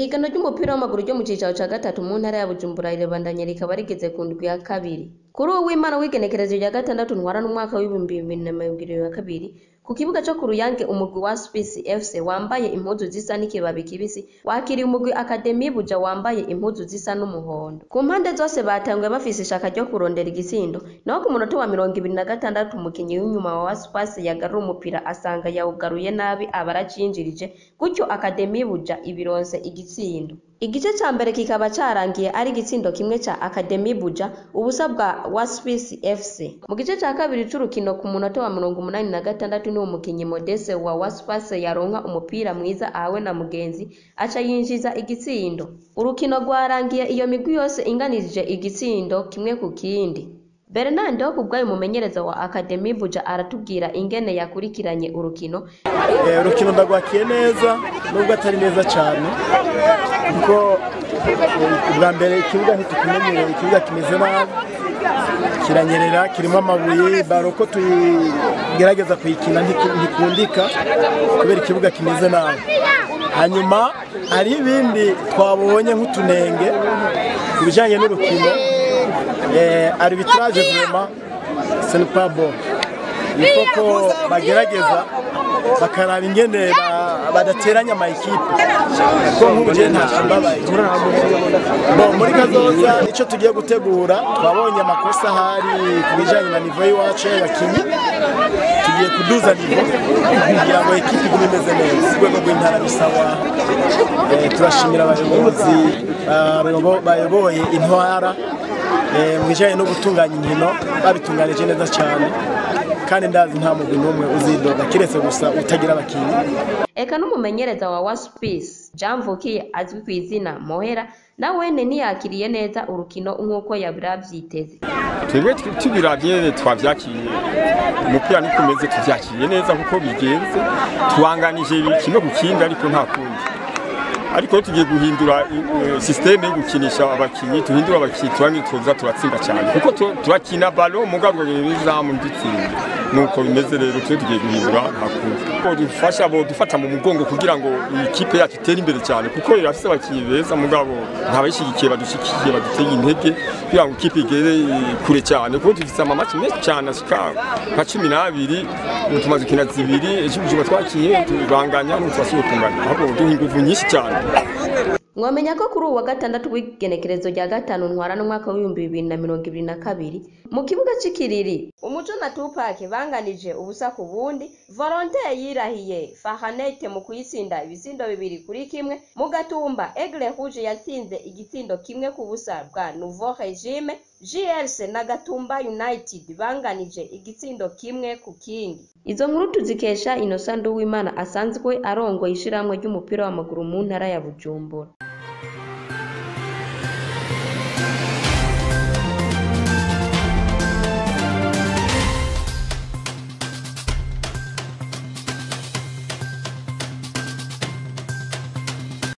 Ihiganwa ry'umupira w'amaguru ryo mu cicaro ca gatatu mu ntara ya Bujumbura rirabandanya rikaba rigeze ku ndwi ya kabiri. Kuri uwo w'Imana w'igenekerezo rya gatandatu ntwara n'umwaka w'ibihumbi 2022 ku kibuga co ku Ruyange umugwi wa Space FC wambaye impuzu zisa n'ikibabi kibisi wakiriye umugwi Academy Buja wambaye impuzu zisa n'umuhondo. Ku mpande zose batanguye bafise ishaka ryo kurondera igitsindo, naho ku munota wa 26 umukinyi w'inyuma wa Space yagarura umupira asanga yawugaruye nabi abaracinjirije, gutyo Academy Buja ibironse igitsindo. Igice ca mbere kikaba carangiye ari igitsindo kimwe ca Academy Buja ubusa bwa Space FC. Mu gice ca kabiri c'urukino ku munota wa 86 ni umukinyi Modeste wa Space yaronka umupira mwiza ahawe na mugenzi aca yinjiza igitsindo. Urukino rwarangiye iyo migwi yose inganirije igitsindo kimwe ku kindi. Bernardo kubwayo mumenyereza wa Academy Buja aratubwira ingene yakurikiranye urukino. Urukino ndagwakiye neza nubwo atari neza cyane kuko bwa mbere ikibuga ntitukimenyereye, ikibuga kimeze nabi kiranyerera, kirimo amabuye, baroko tugerageza kuyikina ntikundika kubera ikibuga kimeze nabi. Hanyuma hari ibindi twabonye nk'utunenge ku bijanye n'urukino. Arbitrage vraiment c'est pas bon. Il faut ko bagerageza bakaraba ingene badateranya ama equipe ko nk'uje ntashambabaye. Muri kazoza ico tugiye gutegura twabonye amakosa hari kubijanye na niveau y'iwacu y'abakinyi, tugiye kuduza niveau kugira ngo equipe igume imeze neza. Urwego rw'intara bisawa, turashimira abayobozi bayoboye intwara mu bijanye no gutunganya inkino, babitunganije neza cyane kandi ndazi nta mugwi n'umwe uzidoga kiretse gusa utagira abakinyi. Eka n'umumenyereza wa Space Jean Vukiye azwi ku izina Mohera nawene ntiyakiriye neza urukino nk'uko yavyiteze. Twebwe tubiravye twavyakiriye, umupira nikomeze tuvyakiriye neza kuko bigenze, tuwanganije kimwe ku kindi ariko nta kundi. Ariko tugiye guhindura systeme yo gukinisha abakinyi, tuhindura abakinyi tuza turatsinda cyane kuko turakina ballon mugabo bizamu nditsinda. Nuko bimeze rero tugiye guhindura hakundi. Dufasha dufata mu mugongo kugira ngo ikipe yacu itere imbere cyane kuko irafise abakinyi beza mugabo ntabashigikiye badushikiye baduteye intege kugira ngo ikipe igere kure cyane kuko dufise amamatch menshi cyane ashika nka 12 tumaze kina zibiri ejo twakiye tubanganya n'utwasuye kungana ahubwo duha ingufu nyinshi cyane. Mwamenya ko kuri uwa gatandatu w'igenekerezo rya gatanu ntwara n'umwaka w'2022 mu kibuga c'Ikiriri Umuco na Tupac banganije ubusa ku bundi. Volontaire yirahiye Fahanete mu kuyitsinda ibisindo 2-1. Mu Gatumba Aigle Rouge yatsinze igitsindo kimwe ku busa bwa Nouveau Regime. JLC na Gatumba United banganije igitsindo kimwe ku kindi. Izo nkuru tuzikesha Innocent Uwimana asanzwe arongoye ishiramwe ry'umupira w'amaguru mu ntara ya Bujumbura.